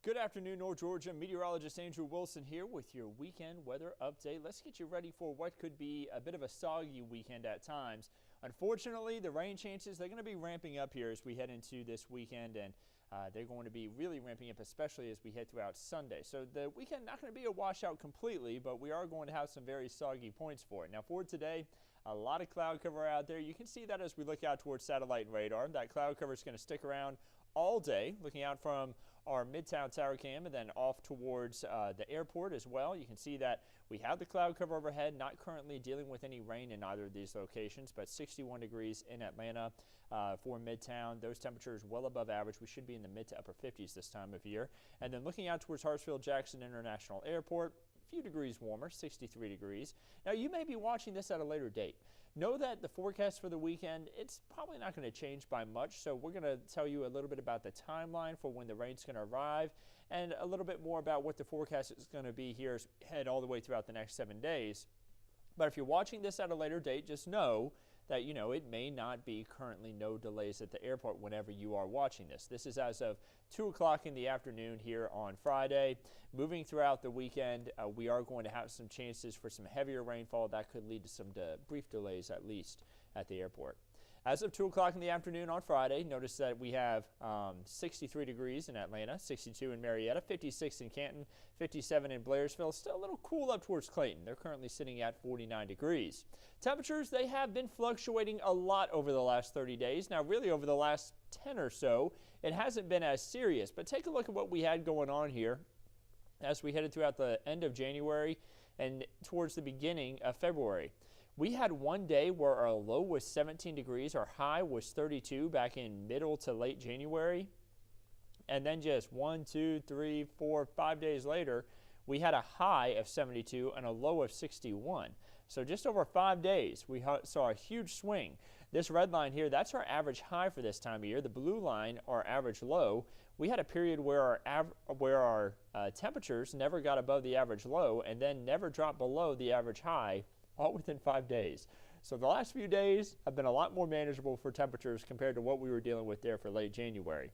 Good afternoon, North Georgia. Meteorologist Andrew Wilson here with your weekend weather update. Let's get you ready for what could be a bit of a soggy weekend at times. Unfortunately, the rain chances, they're going to be ramping up here as we head into this weekend, and they're going to be really ramping up, especially as we head throughout Sunday. So the weekend not going to be a washout completely, but we are going to have some very soggy points for it. Now for today, a lot of cloud cover out there. You can see that as we look out towards satellite radar. That cloud cover is going to stick around all day, looking out from our Midtown Tower cam and then off towards the airport as well. You can see that we have the cloud cover overhead, not currently dealing with any rain in either of these locations, but 61 degrees in Atlanta for Midtown. Those temperatures well above average. We should be in the mid to upper 50s this time of year. And then looking out towards Hartsfield-Jackson International Airport, few degrees warmer, 63 degrees. Now you may be watching this at a later date. Know that the forecast for the weekend, it's probably not going to change by much, so we're going to tell you a little bit about the timeline for when the rain's going to arrive and a little bit more about what the forecast is going to be here as we head all the way throughout the next 7 days. But if you're watching this at a later date, just know that, it may not be currently no delays at the airport whenever you are watching this. This is as of 2 o'clock in the afternoon here on Friday. Moving throughout the weekend, we are going to have some chances for some heavier rainfall that could lead to some brief delays, at least, at the airport. As of 2 o'clock in the afternoon on Friday, notice that we have 63 degrees in Atlanta, 62 in Marietta, 56 in Canton, 57 in Blairsville. Still a little cool up towards Clayton. They're currently sitting at 49 degrees. Temperatures, they have been fluctuating a lot over the last 30 days. Now, really over the last 10 or so, it hasn't been as serious. But take a look at what we had going on here as we headed throughout the end of January and towards the beginning of February. We had one day where our low was 17 degrees, our high was 32 back in middle to late January. And then just 1, 2, 3, 4, 5 days later, we had a high of 72 and a low of 61. So just over 5 days, we saw a huge swing. This red line here, that's our average high for this time of year. The blue line, our average low. We had a period where our temperatures never got above the average low and then never dropped below the average high, all within 5 days. So the last few days have been a lot more manageable for temperatures compared to what we were dealing with there for late January.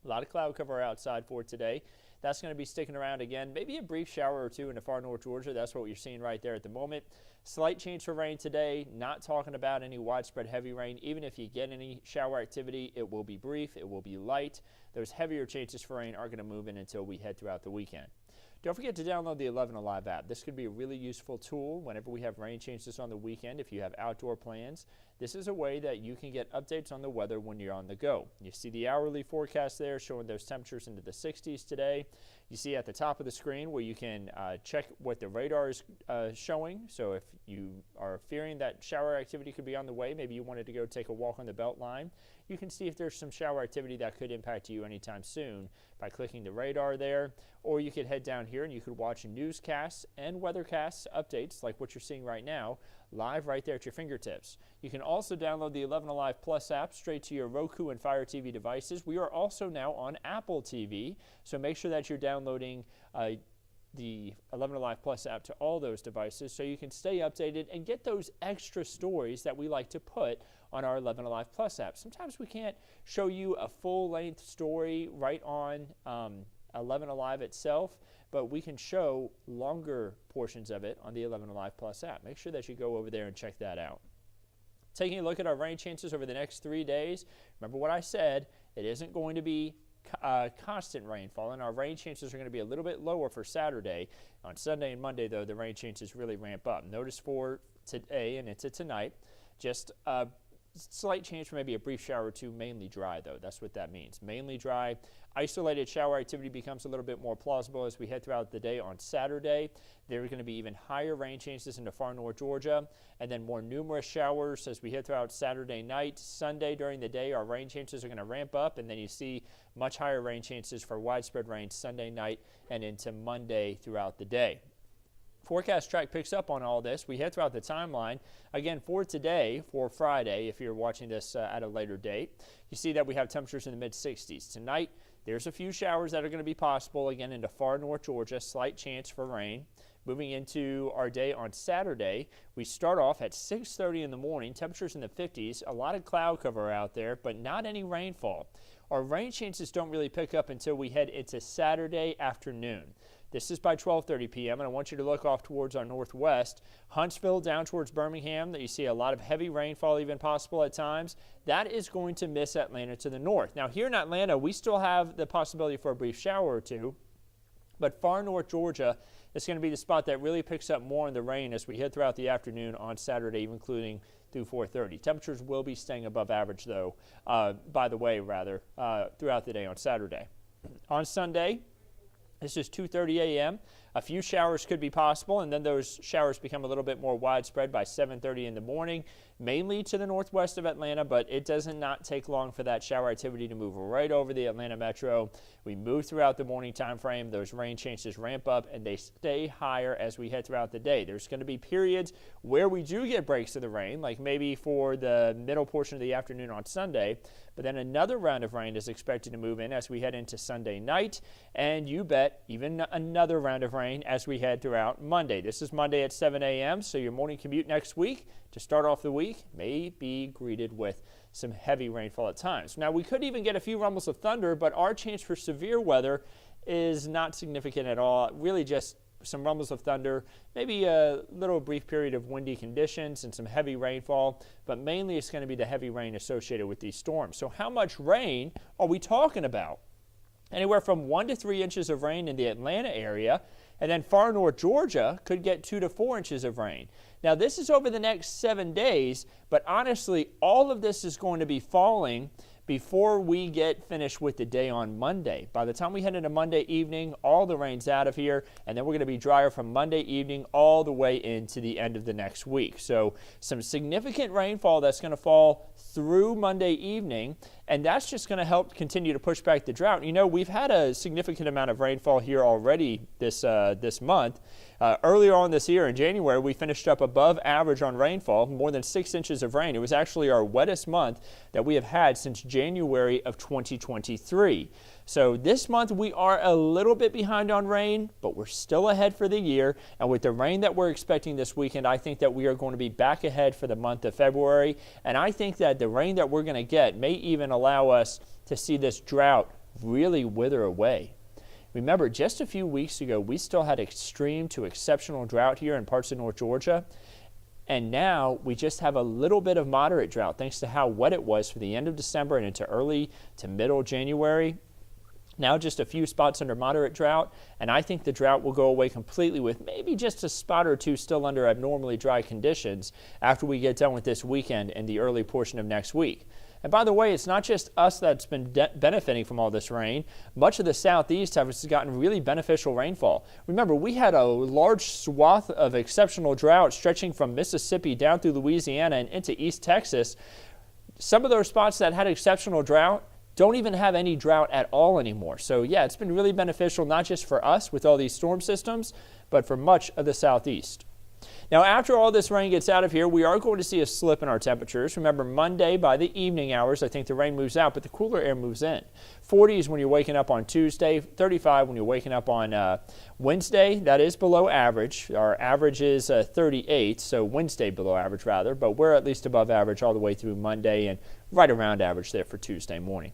A lot of cloud cover outside for today. That's going to be sticking around again. Maybe a brief shower or two in the far north Georgia. That's what you're seeing right there at the moment. Slight change for rain today. Not talking about any widespread heavy rain. Even if you get any shower activity, it will be brief. It will be light. Those heavier chances for rain are going to move in until we head throughout the weekend. Don't forget to download the 11 Alive app. This could be a really useful tool whenever we have rain changes on the weekend. If you have outdoor plans, this is a way that you can get updates on the weather when you're on the go. You see the hourly forecast there showing those temperatures into the 60s today. You see at the top of the screen where you can check what the radar is showing. So if you are fearing that shower activity could be on the way, maybe you wanted to go take a walk on the belt line, you can see if there's some shower activity that could impact you anytime soon by clicking the radar there. Or you could head down here and you could watch newscasts and weathercasts updates like what you're seeing right now live right there at your fingertips. You can also download the 11 Alive Plus app straight to your Roku and Fire TV devices. We are also now on Apple TV, so make sure that you're downloading the 11 Alive Plus app to all those devices so you can stay updated and get those extra stories that we like to put on our 11 Alive Plus app. Sometimes we can't show you a full-length story right on 11 Alive itself, but we can show longer portions of it on the 11 Alive Plus app. Make sure that you go over there and check that out. Taking a look at our rain chances over the next 3 days, remember what I said, it isn't going to be constant rainfall, and our rain chances are going to be a little bit lower for Saturday. On Sunday and Monday, though, the rain chances really ramp up. Notice for today and into tonight, just a slight change for maybe a brief shower or two, mainly dry, though. That's what that means. Mainly dry. Isolated shower activity becomes a little bit more plausible as we head throughout the day on Saturday. There are going to be even higher rain chances into far north Georgia, and then more numerous showers as we head throughout Saturday night. Sunday during the day, our rain chances are going to ramp up, and then you see much higher rain chances for widespread rain Sunday night and into Monday throughout the day. Forecast track picks up on all this. We head throughout the timeline. Again, for today, for Friday, if you're watching this at a later date, you see that we have temperatures in the mid-60s. Tonight, there's a few showers that are going to be possible, again, into far north Georgia, slight chance for rain. Moving into our day on Saturday, we start off at 6:30 in the morning, temperatures in the 50s, a lot of cloud cover out there, but not any rainfall. Our rain chances don't really pick up until we head into Saturday afternoon. This is by 12:30 p.m., and I want you to look off towards our northwest. Huntsville down towards Birmingham, that you see a lot of heavy rainfall even possible at times. That is going to miss Atlanta to the north. Now here in Atlanta, we still have the possibility for a brief shower or two, but far north Georgia is going to be the spot that really picks up more in the rain as we head throughout the afternoon on Saturday, including through 4:30. Temperatures will be staying above average, though, throughout the day on Saturday. On Sunday, this is 2:30 a.m. A few showers could be possible, and then those showers become a little bit more widespread by 7:30 in the morning, mainly to the northwest of Atlanta, but it does not take long for that shower activity to move right over the Atlanta metro. We move throughout the morning time frame. Those rain chances ramp up, and they stay higher as we head throughout the day. There's going to be periods where we do get breaks of the rain, like maybe for the middle portion of the afternoon on Sunday, but then another round of rain is expected to move in as we head into Sunday night, and you bet even another round of rain as we head throughout Monday. This is Monday at 7 a.m., so your morning commute next week to start off the week may be greeted with some heavy rainfall at times. Now, we could even get a few rumbles of thunder, but our chance for severe weather is not significant at all. Really just some rumbles of thunder, maybe a little brief period of windy conditions and some heavy rainfall, but mainly it's going to be the heavy rain associated with these storms. So how much rain are we talking about? Anywhere from 1 to 3 inches of rain in the Atlanta area, and then far north Georgia could get 2 to 4 inches of rain. Now, this is over the next 7 days, but honestly, all of this is going to be falling before we get finished with the day on Monday. By the time we head into Monday evening, all the rain's out of here, and then we're going to be drier from Monday evening all the way into the end of the next week. So some significant rainfall that's going to fall through Monday evening, and that's just going to help continue to push back the drought. You know, we've had a significant amount of rainfall here already this month. Earlier on this year in January, we finished up above average on rainfall, more than 6 inches of rain. It was actually our wettest month that we have had since January of 2023. So this month we are a little bit behind on rain, but we're still ahead for the year. And with the rain that we're expecting this weekend, I think that we are going to be back ahead for the month of February. And I think that the rain that we're going to get may even allow us to see this drought really wither away. Remember, just a few weeks ago, we still had extreme to exceptional drought here in parts of North Georgia. And now we just have a little bit of moderate drought thanks to how wet it was for the end of December and into early to middle January. Now just a few spots under moderate drought, and I think the drought will go away completely with maybe just a spot or two still under abnormally dry conditions after we get done with this weekend and the early portion of next week. And by the way, it's not just us that's been benefiting from all this rain. Much of the southeast has gotten really beneficial rainfall. Remember, we had a large swath of exceptional drought stretching from Mississippi down through Louisiana and into East Texas. Some of those spots that had exceptional drought don't even have any drought at all anymore. So yeah, it's been really beneficial, not just for us with all these storm systems, but for much of the southeast. Now, after all this rain gets out of here, we are going to see a slip in our temperatures. Remember, Monday by the evening hours, I think the rain moves out, but the cooler air moves in. 40s when you're waking up on Tuesday, 35 when you're waking up on Wednesday. That is below average. Our average is 38, so Wednesday below average rather, but we're at least above average all the way through Monday and right around average there for Tuesday morning.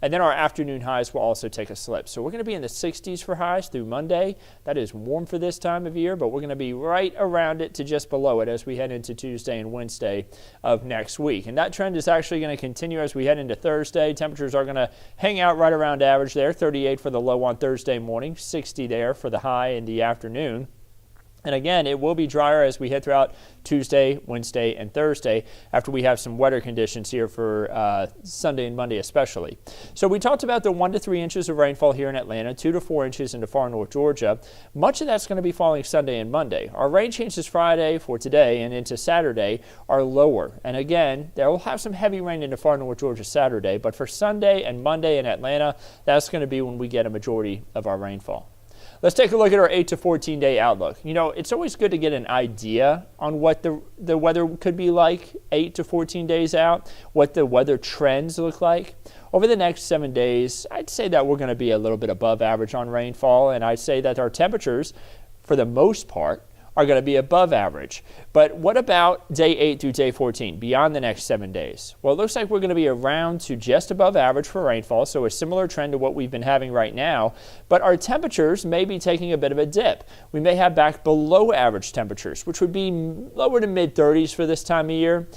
And then our afternoon highs will also take a slip. So we're going to be in the 60s for highs through Monday. That is warm for this time of year, but we're going to be right around it to just below it as we head into Tuesday and Wednesday of next week. And that trend is actually going to continue as we head into Thursday. Temperatures are going to hang out right around average there, 38 for the low on Thursday morning, 60 there for the high in the afternoon. And again, it will be drier as we head throughout Tuesday, Wednesday, and Thursday after we have some wetter conditions here for Sunday and Monday especially. So we talked about the 1 to 3 inches of rainfall here in Atlanta, 2 to 4 inches into far north Georgia. Much of that's going to be falling Sunday and Monday. Our rain chances Friday for today and into Saturday are lower. And again, there will have some heavy rain into far north Georgia Saturday, but for Sunday and Monday in Atlanta, that's going to be when we get a majority of our rainfall. Let's take a look at our 8 to 14 day outlook. You know, it's always good to get an idea on what the weather could be like 8 to 14 days out, what the weather trends look like. Over the next 7 days, I'd say that we're going to be a little bit above average on rainfall, and I'd say that our temperatures for the most part, are going to be above average. But what about day 8 through day 14, beyond the next 7 days? Well, it looks like we're going to be around to just above average for rainfall, so a similar trend to what we've been having right now, but our temperatures may be taking a bit of a dip. We may have back below average temperatures, which would be lower to mid-30s for this time of year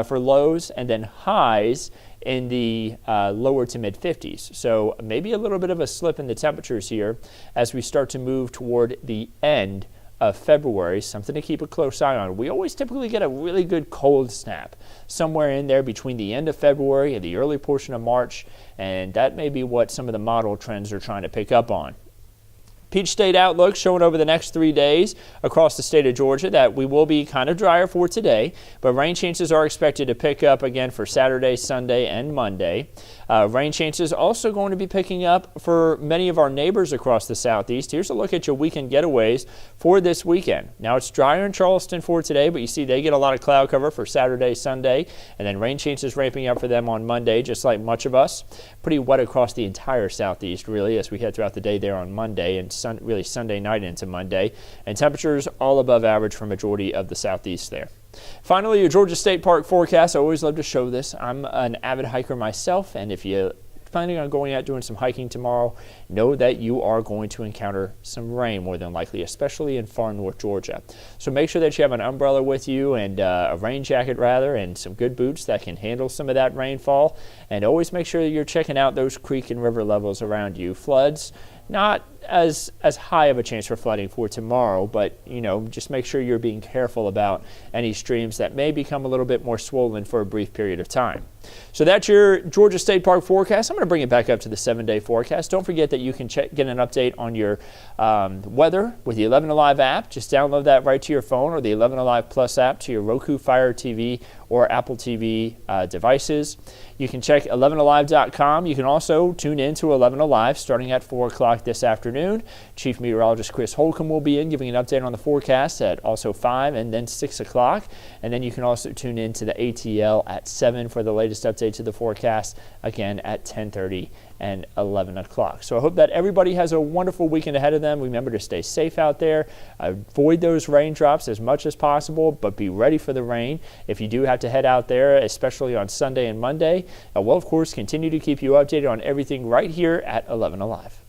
for lows, and then highs in the lower to mid-50s. So maybe a little bit of a slip in the temperatures here as we start to move toward the end of February, something to keep a close eye on. We always typically get a really good cold snap somewhere in there between the end of February and the early portion of March, and that may be what some of the model trends are trying to pick up on. Peach State outlook showing over the next 3 days across the state of Georgia that we will be kind of drier for today, but rain chances are expected to pick up again for Saturday, Sunday, and Monday. Rain chances also going to be picking up for many of our neighbors across the southeast. Here's a look at your weekend getaways for this weekend. Now it's drier in Charleston for today, but you see they get a lot of cloud cover for Saturday, Sunday, and then rain chances ramping up for them on Monday, just like much of us. Pretty wet across the entire southeast, really, as we head throughout the day there on Monday and really Sunday night into Monday. And temperatures all above average for majority of the southeast there. Finally, your Georgia State Park forecast. I always love to show this. I'm an avid hiker myself, and if you're planning on going out doing some hiking tomorrow, know that you are going to encounter some rain more than likely, especially in far north Georgia. So make sure that you have an umbrella with you and a rain jacket rather, and some good boots that can handle some of that rainfall. And always make sure that you're checking out those creek and river levels around you. Floods, not as high of a chance for flooding for tomorrow, but just make sure you're being careful about any streams that may become a little bit more swollen for a brief period of time. So that's your Georgia State Park forecast. I'm going to bring it back up to the 7-day forecast. Don't forget that you can get an update on your weather with the 11 Alive app. Just download that right to your phone, or the 11 Alive Plus app to your Roku, Fire TV, or Apple TV devices. You can check 11alive.com. You can also tune in to 11 Alive starting at 4 o'clock this afternoon. Chief Meteorologist Chris Holcomb will be in giving an update on the forecast at also 5 and then 6 o'clock. And then you can also tune in to the ATL at 7 for the latest update to the forecast, again at 10:30 and 11 o'clock. So I hope that everybody has a wonderful weekend ahead of them. Remember to stay safe out there. Avoid those raindrops as much as possible, but be ready for the rain. If you do have to head out there, especially on Sunday and Monday, we'll, of course, continue to keep you updated on everything right here at 11 Alive.